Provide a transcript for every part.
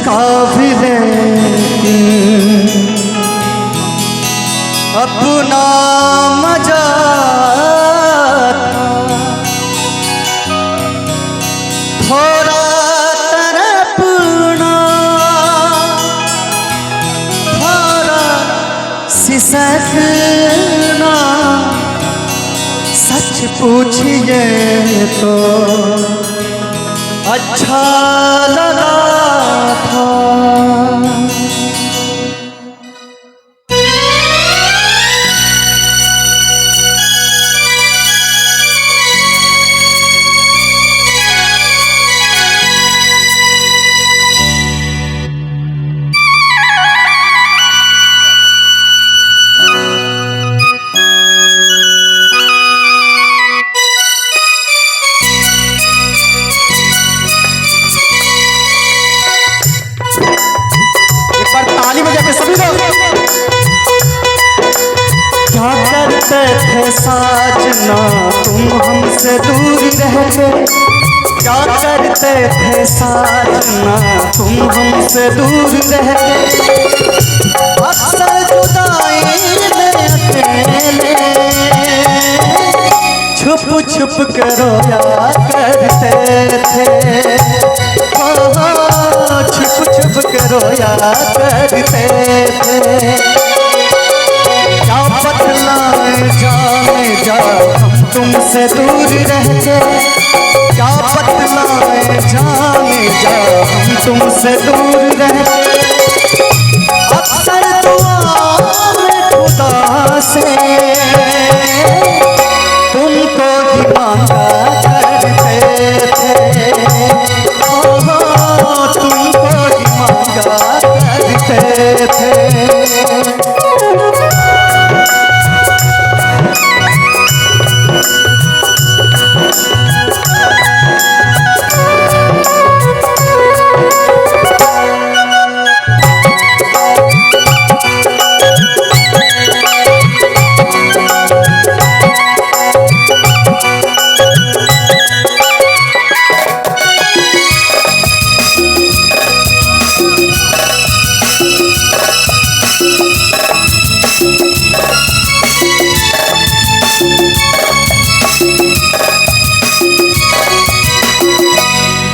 काबिल अपना मजा थोड़ा तरपना थोड़ा सिसकना सच पूछिए तो अच्छा लगा था। ताली बजा के सभी लोग। क्या करते थे साजना तुम हमसे दूर रह के, क्या करते थे साजना तुम हमसे दूर रह के, अक्सर जुदाई में अकेले छुप छुप के रोया करते थे, छुप छुप के रोया करते थे। क्या बतलाए जाने जा हम तुमसे दूर रह के, क्या बतलाए जाने जा हम तुमसे दूर रह के, अक्सर दुआ में खुदा से तुमको ही मांगा करते थे, तुमको ही मांगा करते थे।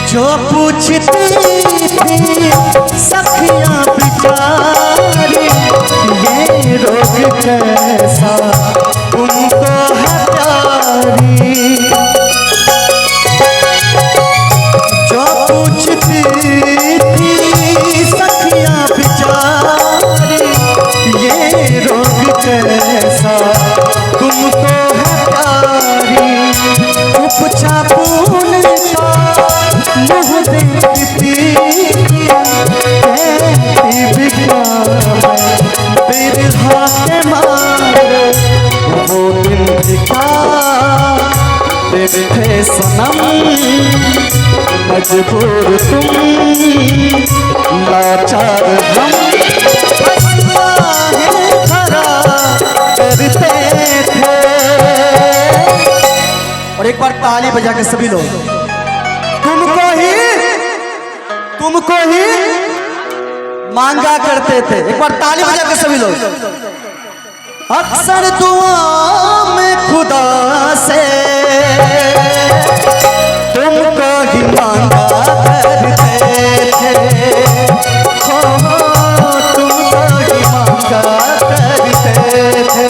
जो पूछती थी सखियां बेचारी ये रोग कैसा तुमको है प्यारी, जो पूछती थी सखियां बेचारी ये रोग कैसा तुमको है प्यारी, उपचापून मुँह देखती बिका बिरहा के मारे वो दिन बिका थे सनम मजबूर तुम लाचार हम खरा करते थे। और एक बार ताली बजा के सभी लोग तुमको ही मांगा करते थे। एक बार ताली बजा के सभी लोग। अक्सर दुआ में खुदा से तुमको ही मांगा करते थे, तुमको ही मांगा करते थे।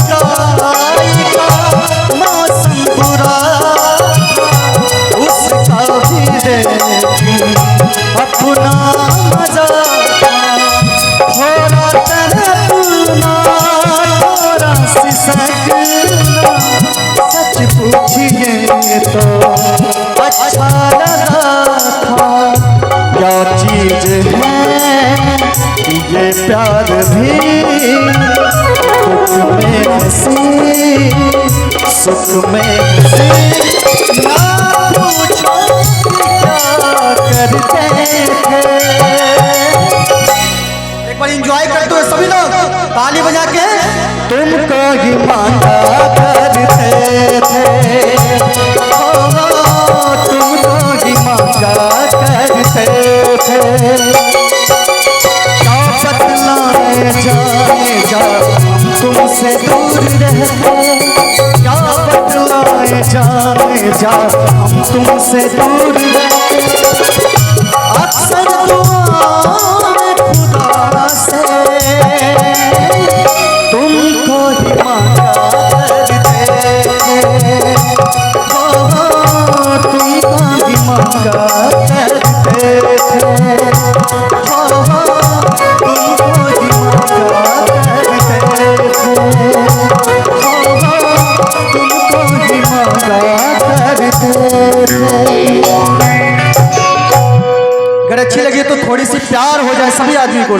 जुदाई का मौसम बुरा उसका भी देखी अपना मजा थोड़ा तड़पना थोड़ा सिसकना सच पूछिए तो अच्छा लगा था क्या चीज है ये प्यार भी दुख में हंसी सुख में हंसी ना पूछो क्या करते थे। एक बार एंजॉय करते हुए सभी लोग ताली बजा के तुमको ही मांगा करते थे तुमको ही मांगा करते थे जाने जा हम तुमसे दूर रहते क्या बतलाए जाने जा हम तुमसे दूर रहते अक्सर दुआ में खुदा से तुमको ही मांगा करते थे तुमको ही मांगा करते थे अगर अच्छी लगी तो थोड़ी सी प्यार हो जाए सभी आदमी को।